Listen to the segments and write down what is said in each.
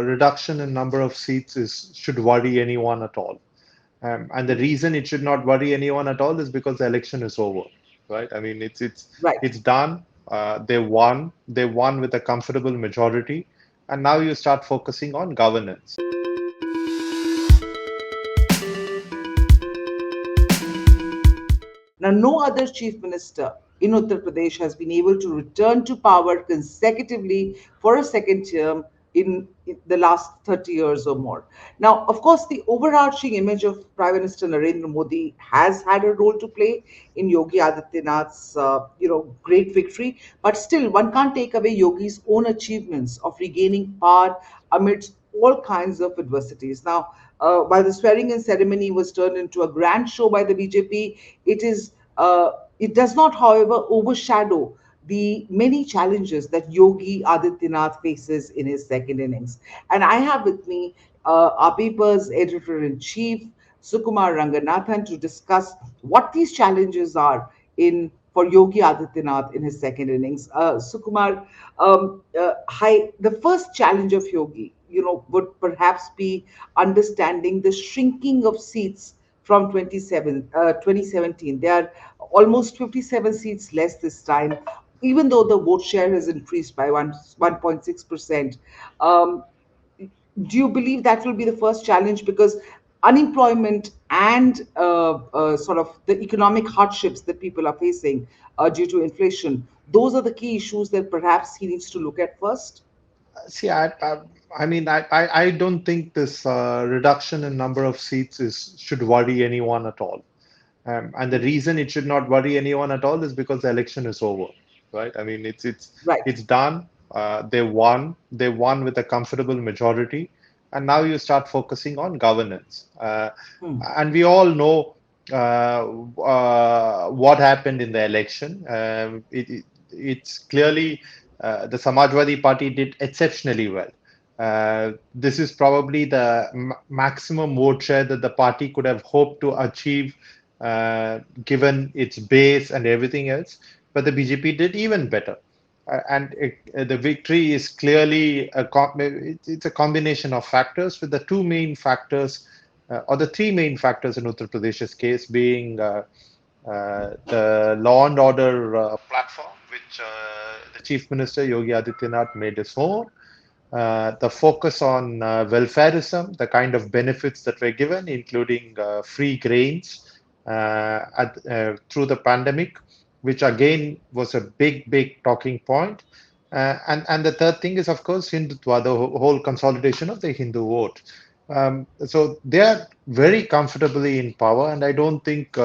reduction in number of seats should worry anyone at all. And the reason it should not worry anyone at all is because the election is over, right? I mean, Right. it's done. They won. They won with a comfortable majority, and now you start focusing on governance. Now, no other chief minister in Uttar Pradesh has been able to return to power consecutively for a second term in the last 30 years or more. Now, of course, the overarching image of Prime Minister Narendra Modi has had a role to play in Yogi Adityanath's, great victory. But still, one can't take away Yogi's own achievements of regaining power amidst all kinds of adversities. Now, while the swearing-in ceremony was turned into a grand show by the BJP, it is it does not, however, overshadow the many challenges that Yogi Adityanath faces in his second innings. And I have with me our paper's editor-in-chief, Sukumar Ranganathan, to discuss what these challenges are in for Yogi Adityanath in his second innings. Sukumar, hi. The first challenge of Yogi, would perhaps be understanding the shrinking of seats from 2017. There are almost 57 seats less this time, even though the vote share has increased by 1.6%. Um, do you believe that will be the first challenge? Because unemployment and sort of the economic hardships that people are facing due to inflation, those are the key issues that perhaps he needs to look at first. See, I mean, I don't think this reduction in number of seats should worry anyone at all. And the reason it should not worry anyone at all is because the election is over, right? I mean, Right. it's done. They won. They won with a comfortable majority, and now you start focusing on governance. Hmm. And we all know what happened in the election. It's clearly the Samajwadi Party did exceptionally well. This is probably the maximum vote share that the party could have hoped to achieve, given its base and everything else. But the BJP did even better. The victory is clearly it's a combination of factors, with the two main factors, or the three main factors in Uttar Pradesh's case being the law and order platform, which the Chief Minister Yogi Adityanath made his own, the focus on welfareism, the kind of benefits that were given, including free grains through the pandemic, which again was a big talking point. And the third thing is, of course, Hindutva, the whole consolidation of the Hindu vote. So they are very comfortably in power, and I don't think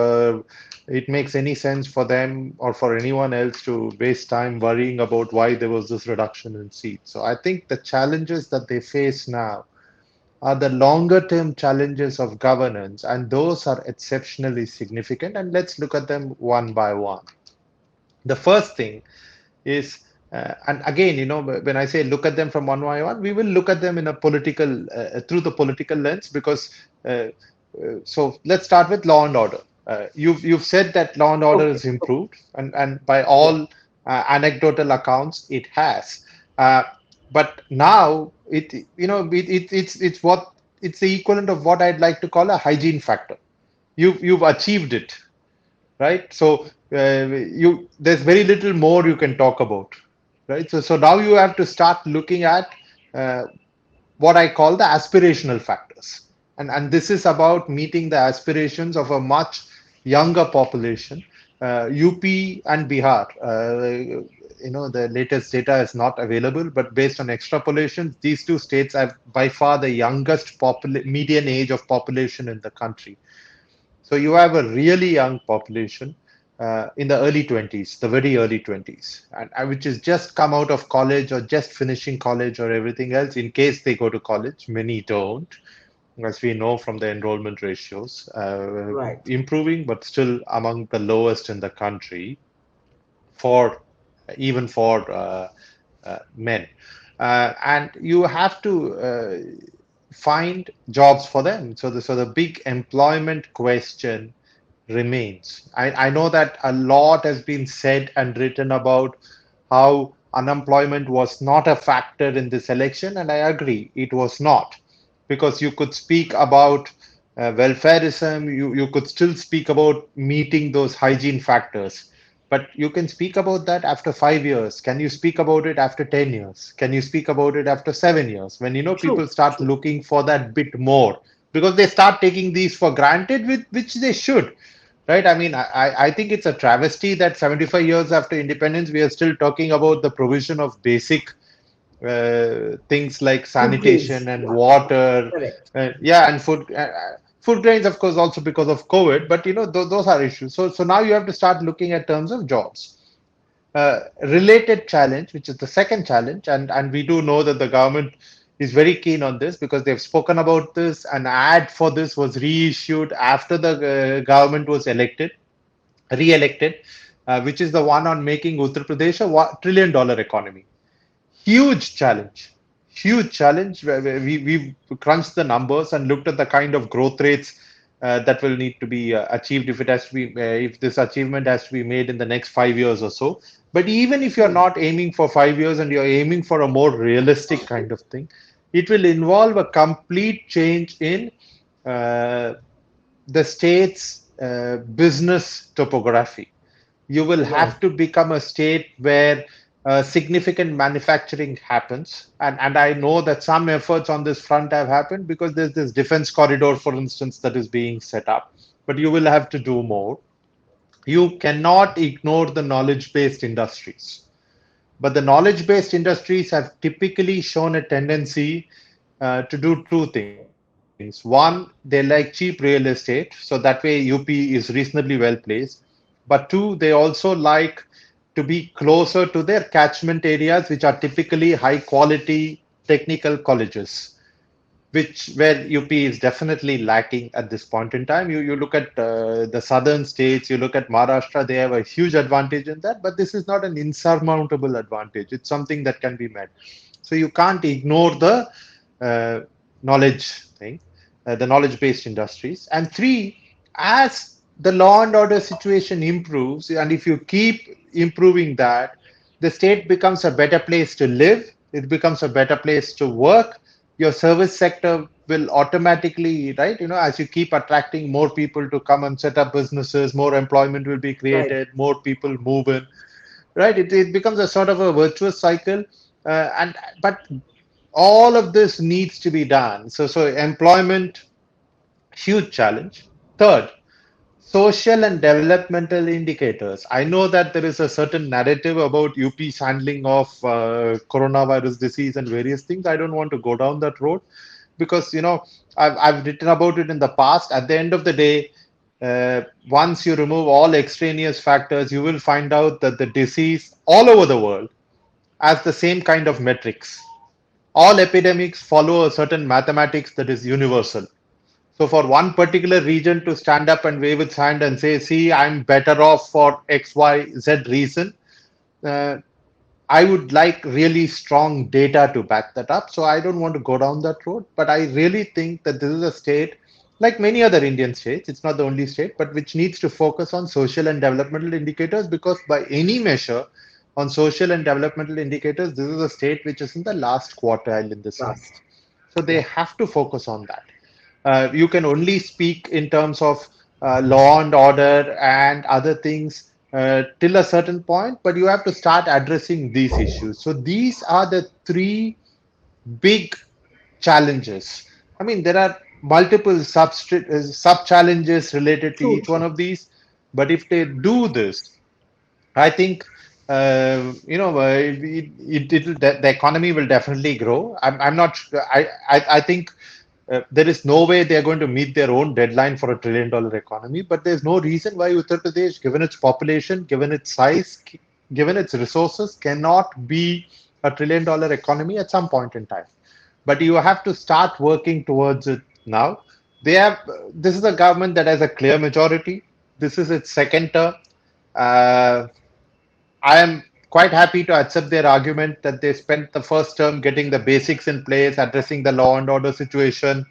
it makes any sense for them or for anyone else to waste time worrying about why there was this reduction in seats. So I think the challenges that they face now are the longer term challenges of governance, and those are exceptionally significant. And let's look at them one by one. The first thing is, and again, when I say look at them from one by one, we will look at them in a political, through the political lens, because so let's start with law and order. You've said that law and order Okay. is improved, and by Yeah. all anecdotal accounts, it has. But now it's the equivalent of what I'd like to call a hygiene factor. You've achieved it, right? So you there's very little more you can talk about, right? So now you have to start looking at uh, what I call the aspirational factors, and this is about meeting the aspirations of a much younger population. UP and Bihar, the latest data is not available, but based on extrapolation, these two states have by far the youngest median age of population in the country. So you have a really young population in the early 20s, the very early 20s, and which is just come out of college or just finishing college or everything else, in case they go to college. Many don't, as we know from the enrollment ratios, Right. improving, but still among the lowest in the country for even for men. And you have to find jobs for them. So the big employment question remains. I know that a lot has been said and written about how unemployment was not a factor in this election, and I agree, it was not, because you could speak about welfareism, you could still speak about meeting those hygiene factors. But you can speak about that after 5 years. Can you speak about it after 10 years? Can you speak about it after 7 years? When True, people start true. looking for that bit more, because they start taking these for granted, which they should. Right? I mean, I think it's a travesty that 75 years after independence, we are still talking about the provision of basic things like Food sanitation grains. and Yeah, water, correct. yeah, and food. Food grains, of course, also because of COVID, but those are issues. So now you have to start looking at terms of jobs. Related challenge, which is the second challenge, and we do know that the government is very keen on this because they've spoken about this. An ad for this was reissued after the government was re-elected, which is the one on making Uttar Pradesh a $1 trillion economy. Huge challenge, huge challenge. Where we crunched the numbers and looked at the kind of growth rates that will need to be achieved if it has to be if this achievement has to be made in the next 5 years or so. But even if you're not aiming for 5 years and you're aiming for a more realistic kind of thing, it will involve a complete change in uh, the state's business topography. You will Right. have to become a state where significant manufacturing happens. And I know that some efforts on this front have happened because there's this defense corridor, for instance, that is being set up. But you will have to do more. You cannot ignore the knowledge based industries. But the knowledge based industries have typically shown a tendency to do two things. One, they like cheap real estate, so that way UP is reasonably well placed. But two, they also like to be closer to their catchment areas, which are typically high quality technical colleges, which where UP is definitely lacking at this point in time. You look at the southern states, you look at Maharashtra, they have a huge advantage in that, but this is not an insurmountable advantage. It's something that can be met. So you can't ignore the uh, knowledge thing, the knowledge-based industries. And three, as the law and order situation improves, and if you keep improving that, the state becomes a better place to live. It becomes a better place to work. Your service sector will automatically, right? As you keep attracting more people to come and set up businesses, more employment will be Right. created, more people move in, right? It becomes a sort of a virtuous cycle. And but all of this needs to be done. So employment, huge challenge. Third, social and developmental indicators. I know that there is a certain narrative about UP's handling of coronavirus disease and various things. I don't want to go down that road because I've written about it in the past. At the end of the day, once you remove all extraneous factors, you will find out that the disease all over the world has the same kind of metrics. All epidemics follow a certain mathematics that is universal. So for one particular region to stand up and wave its hand and say, see, I'm better off for X, Y, Z reason, uh, I would like really strong data to back that up. So I don't want to go down that road. But I really think that this is a state, like many other Indian states, it's not the only state, but which needs to focus on social and developmental indicators because by any measure, on social and developmental indicators, this is a state which is in the last quartile in this Last. country. So they Yeah. have to focus on that. You can only speak in terms of law and order and other things till a certain point, but you have to start addressing these issues. So these are the three big challenges. I mean, there are multiple sub challenges related to True, each one true. of these, but if they do this, I think the economy will definitely grow. I'm not. I think there is no way they are going to meet their own deadline for $1 trillion economy. But there's no reason why Uttar Pradesh, given its population, given its size, given its resources, cannot be $1 trillion economy at some point in time. But you have to start working towards it now. They have. This is a government that has a clear majority. This is its second term. Uh, I am quite happy to accept their argument that they spent the first term getting the basics in place, addressing the law and order situation,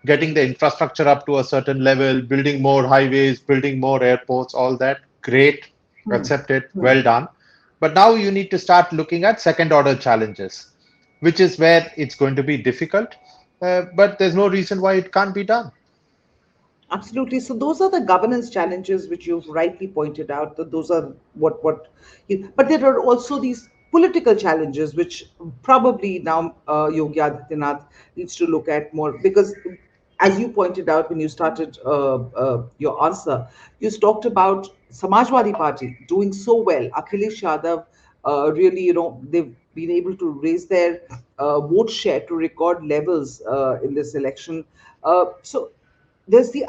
getting the infrastructure up to a certain level, building more highways, building more airports, all that. Great. Hmm. Accept it. Hmm. Well done. But now you need to start looking at second order challenges, which is where it's going to be difficult. But there's no reason why it can't be done. Absolutely. So those are the governance challenges which you've rightly pointed out. That those are but there are also these political challenges which probably now Yogi Adityanath needs to look at more because, as you pointed out when you started your answer, you talked about Samajwadi Party doing so well. Akhilesh Yadav, really, they've been able to raise their vote share to record levels in this election. So there's the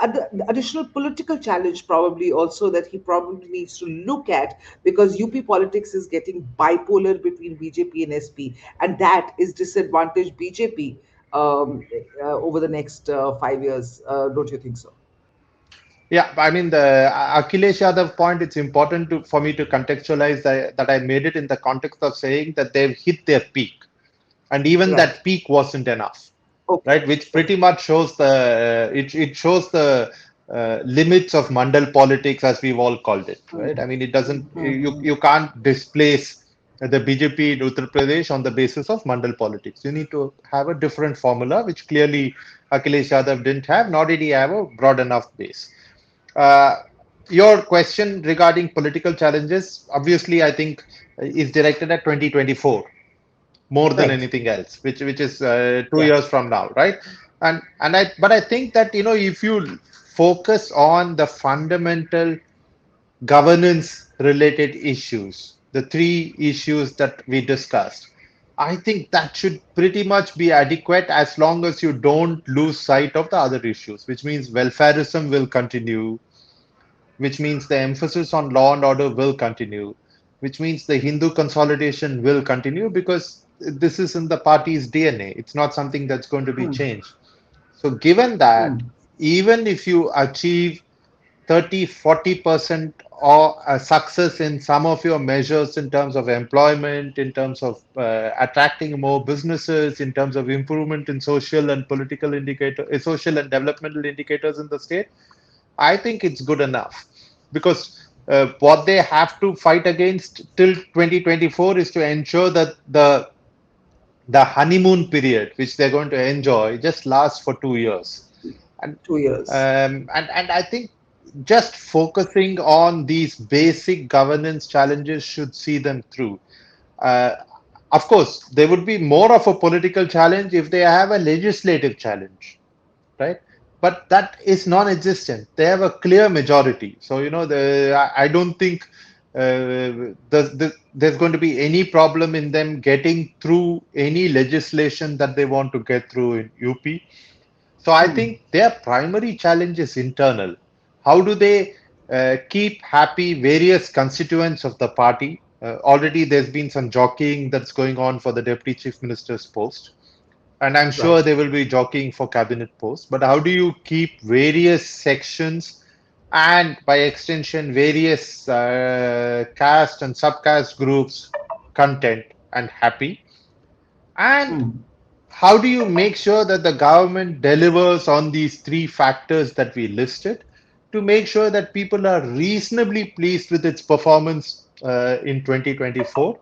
additional political challenge probably also that he probably needs to look at because UP politics is getting bipolar between BJP and SP, and that is disadvantage BJP over the next 5 years. Don't you think so? Yeah, I mean the Akhilesh Yadav point. It's important for me to contextualize that I made it in the context of saying that they've hit their peak, and even Right. that peak wasn't enough, Okay. right? Which pretty Okay. much shows it shows the limits of mandal politics, as we've all called it, right? I mean, it doesn't you can't displace the BJP in Uttar Pradesh on the basis of mandal politics. You need to have a different formula, which clearly Akhilesh Yadav didn't have, nor did he have a broad enough base. Uh, your question regarding political challenges, obviously, I think is directed at 2024 more than Right. anything else, which is 2 years Yes. from now, right? But I think that if you focus on the fundamental governance related issues, the three issues that we discussed, I think that should pretty much be adequate as long as you don't lose sight of the other issues, which means welfareism will continue, which means the emphasis on law and order will continue, which means the Hindu consolidation will continue because this is in the party's DNA. It's not something that's going to be changed. So, given that, even if you achieve 30, 40% or a success in some of your measures in terms of employment, in terms of attracting more businesses, in terms of improvement in social and political social and developmental indicators in the state, I think it's good enough because what they have to fight against till 2024 is to ensure that the honeymoon period, which they're going to enjoy, just lasts for 2 years. And 2 years. and I think just focusing on these basic governance challenges should see them through. Uh, of course, there would be more of a political challenge if they have a legislative challenge, right? But that is non-existent. They have a clear majority. So, I don't think there's going to be any problem in them getting through any legislation that they want to get through in UP. So I think their primary challenge is internal. How do they keep happy various constituents of the party? Already there's been some jockeying that's going on for the deputy chief minister's post, and I'm sure Right. they will be jockeying for cabinet posts. But how do you keep various sections and by extension various caste and subcaste groups content and happy? And how do you make sure that the government delivers on these three factors that we listed to make sure that people are reasonably pleased with its performance in 2024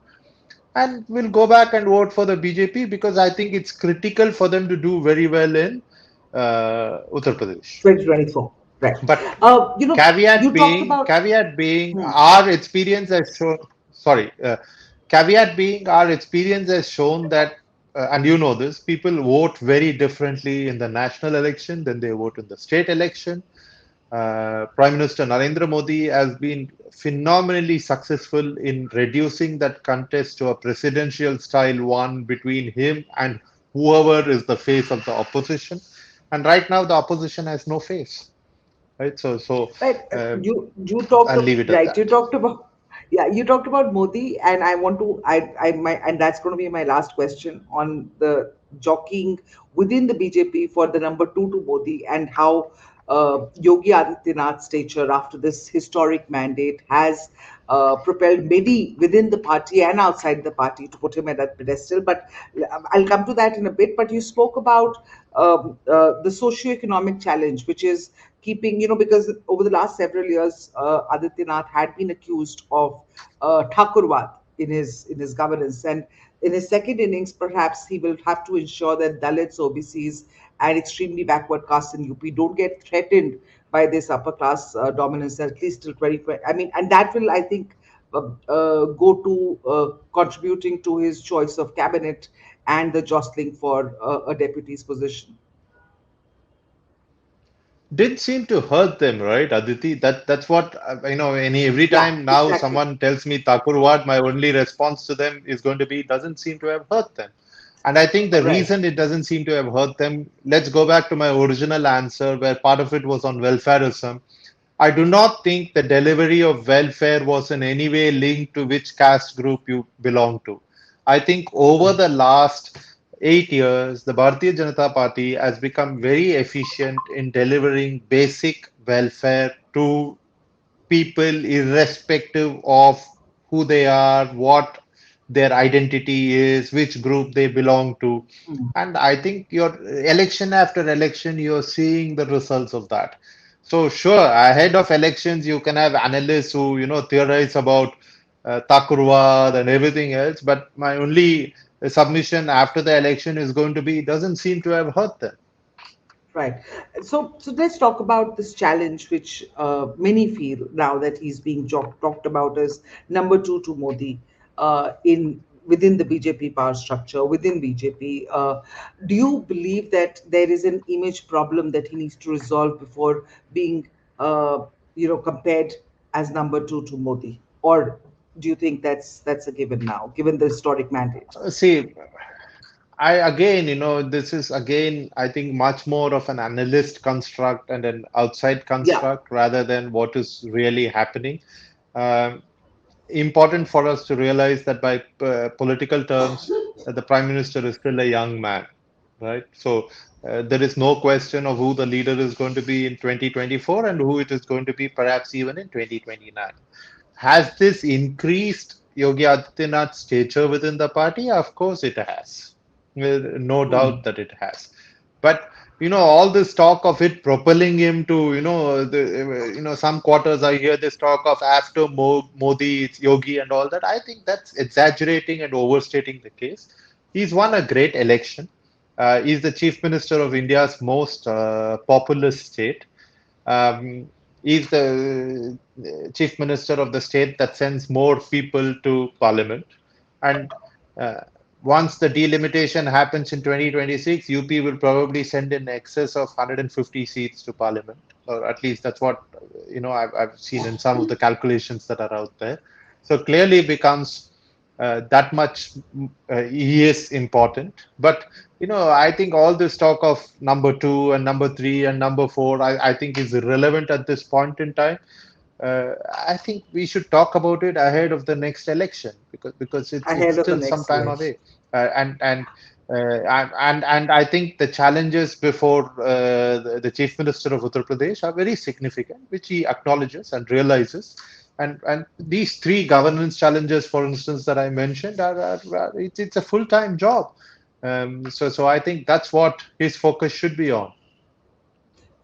and will go back and vote for the BJP because I think it's critical for them to do very well in Uttar Pradesh. 2024. Right. But You talked about. caveat being our experience has shown, sorry, caveat being our experience has shown that, and you know this, people vote very differently in the national election than they vote in the state election. Prime Minister Narendra Modi has been phenomenally successful in reducing that contest to a presidential style one between him and whoever is the face of the opposition. And right now, the opposition has no face, right? So Right. uh, You talked I'll leave it at right. You that. talked about yeah. You talked about Modi, and I want to I my and that's going to be my last question on the jockeying within the BJP for the number two to Modi and how Yogi Adityanath's stature after this historic mandate has propelled many within the party and outside the party to put him at that pedestal. But I'll come to that in a bit. But you spoke about the socio-economic challenge, which is keeping, because over the last several years, Adityanath had been accused of Thakurwad. in his governance. And in his second innings, perhaps he will have to ensure that Dalits, OBCs, and extremely backward castes in UP don't get threatened by this upper class dominance, at least till 2020. I mean, and that will, I think, go to contributing to his choice of cabinet and the jostling for a deputy's position. Did seem to hurt them, right, Aditi? That's what Any every Yeah, time now exactly. someone tells me Thakurwad, my only response to them is going to be doesn't seem to have hurt them. And I think the Right. reason it doesn't seem to have hurt them, let's go back to my original answer where part of it was on welfareism. I do not think the delivery of welfare was in any way linked to which caste group you belong to. I think over the last 8 years, the Bharatiya Janata Party has become very efficient in delivering basic welfare to people, irrespective of who they are, what their identity is, which group they belong to. Mm. And I think your election after election, you're seeing the results of that. So sure, ahead of elections, you can have analysts who theorize about Thakurwad and everything else. But my only submission after the election is going to be, it doesn't seem to have hurt them. Right. So let's talk about this challenge, which many feel now that he's being talked about as number two to Modi in within the BJP power structure, within BJP. Do you believe that there is an image problem that he needs to resolve before being, compared as number two to Modi, or do you think that's a given now, given the historic mandate? See, I again, this is again, I think, much more of an analyst construct and an outside Yeah, construct rather than what is really happening. Um, Important for us to realize that by political terms, the prime minister is still a young man, right? So there is no question of who the leader is going to be in 2024 and who it is going to be perhaps even in 2029. Has this increased Yogi Adityanath's stature within the party? Of course it has. No hmm, doubt that it has. But all this talk of it propelling him to, some quarters I hear this talk of after Modi, it's Yogi and all that. I think that's exaggerating and overstating the case. He's won a great election. He's the chief minister of India's most populous state. He's the chief minister of the state that sends more people to parliament. And uh, once the delimitation happens in 2026, UP will probably send in excess of 150 seats to parliament, or at least that's what I've seen in some of the calculations that are out there. So clearly becomes that much he is important. But I think all this talk of number two and number three and number four, I think is irrelevant at this point in time. I think we should talk about it ahead of the next election because it's ahead of the still some next time election. away, and I think the challenges before the chief minister of Uttar Pradesh are very significant, which he acknowledges and realizes. And these three governance challenges, for instance, that I mentioned, it's a full-time job. So I think that's what his focus should be on.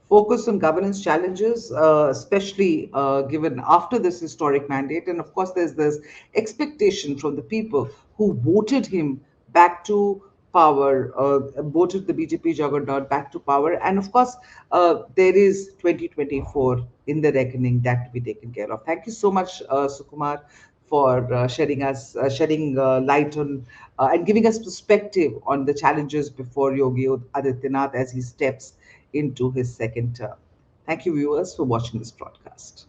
Focus on governance challenges, especially given after this historic mandate. And of course, there's this expectation from the people who voted him back to power, voted the BJP juggernaut back to power. And of course, there is 2024 in the reckoning that to be taken care of. Thank you so much, Sukumar, for shedding light on and giving us perspective on the challenges before Yogi Adityanath as he steps into his second term. Thank you, viewers, for watching this broadcast.